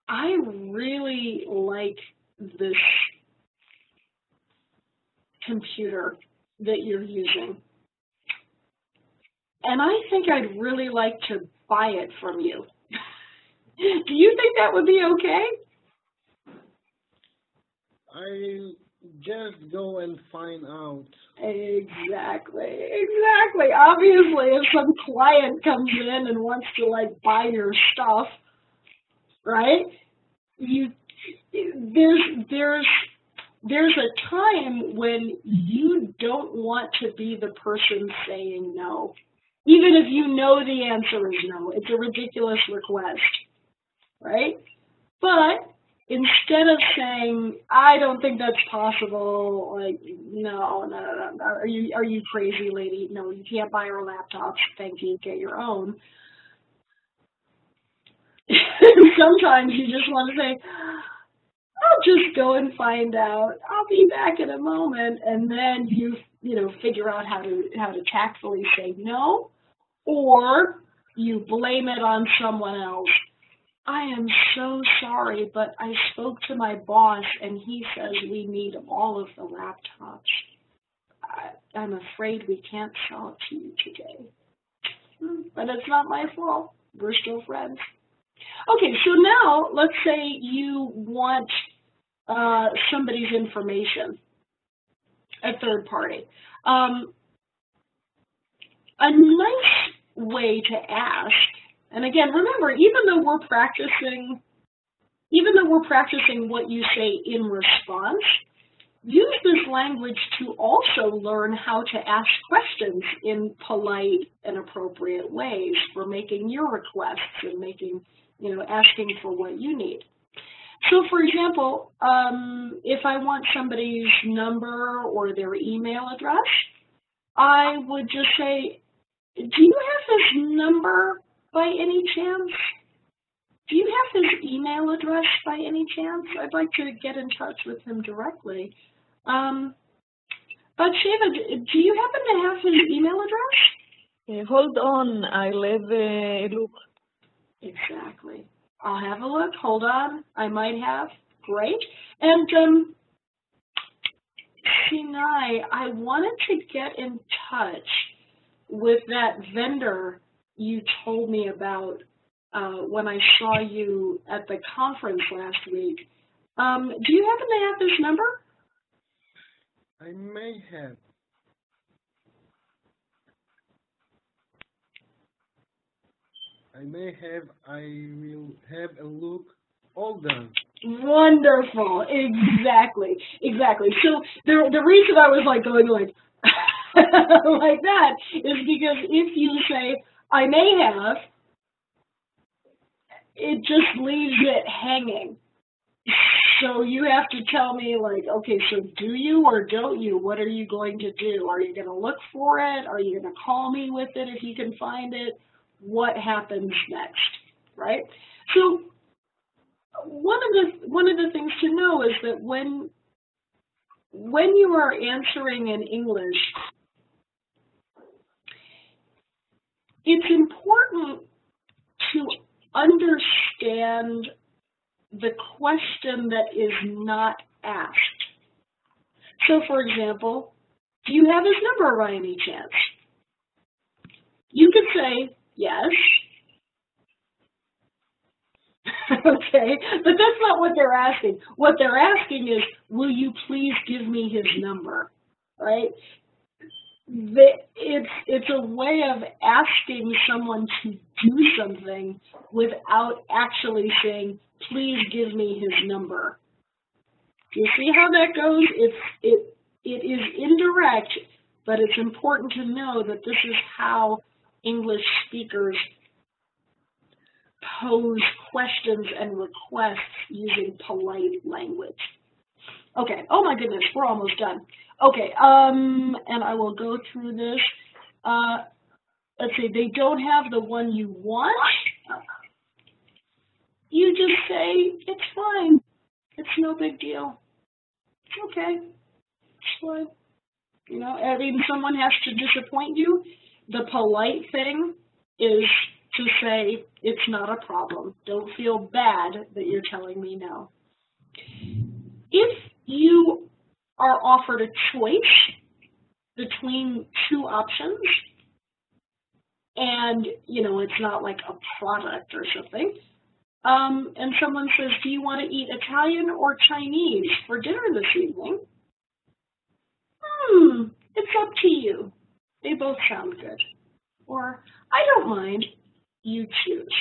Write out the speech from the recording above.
I really like this computer that you're using. And I think I'd really like to buy it from you. Do you think that would be okay? I'll just go and find out. Exactly, exactly. Obviously, if some client comes in and wants to like buy your stuff, right? You there's there's a time when you don't want to be the person saying no. Even if you know the answer is no, it's a ridiculous request, right? But instead of saying, I don't think that's possible, like, no, no, no, no, are you crazy, lady? No, you can't buy our laptops. Thank you, get your own. Sometimes you just want to say, I'll just go and find out. I'll be back in a moment, and then you figure out how to tactfully say no, or you blame it on someone else. I am so sorry, but I spoke to my boss and he says we need all of the laptops. I'm afraid we can't sell it to you today. But it's not my fault. We're still friends. Okay, so now let's say you want somebody's information, a third party. A nice way to ask, and again, remember, even though we're practicing what you say in response, use this language to also learn how to ask questions in polite and appropriate ways for making your requests and asking for what you need. So, for example, if I want somebody's number or their email address, I would just say, do you have his number by any chance? Do you have his email address by any chance? I'd like to get in touch with him directly. Bathsheba, do you happen to have his email address? Hold on, I'll have a look. Exactly. I'll have a look. Hold on. I might have. Great. And Sinai, I wanted to get in touch with that vendor you told me about when I saw you at the conference last week. Do you happen to have this number? I may have. I will have a look. All done. Wonderful. Exactly. So the reason I was like going like like that is because if you say I may have, it just leaves it hanging. So you have to tell me like, okay, so do you or don't you? What are you going to do? Are you going to look for it? Are you going to call me with it if you can find it? What happens next, right? So one of the things to know is that when you are answering in English, it's important to understand the question that is not asked. So, for example, do you have his number by any chance? You could say yes. Okay, but that's not what they're asking. What they're asking is, will you please give me his number, right? It's a way of asking someone to do something without actually saying, please give me his number. Do you see how that goes? It is indirect, but it's important to know that this is how English speakers pose questions and requests using polite language. Okay, oh my goodness, we're almost done. Okay, and I will go through this. Let's see, they don't have the one you want. You just say, it's fine. It's no big deal. It's okay. It's fine. I mean, someone has to disappoint you. The polite thing is to say it's not a problem. Don't feel bad that you're telling me no. If you are offered a choice between two options, and, it's not like a product or something, and someone says, do you want to eat Italian or Chinese for dinner this evening? It's up to you. They both sound good. Or, I don't mind. You choose.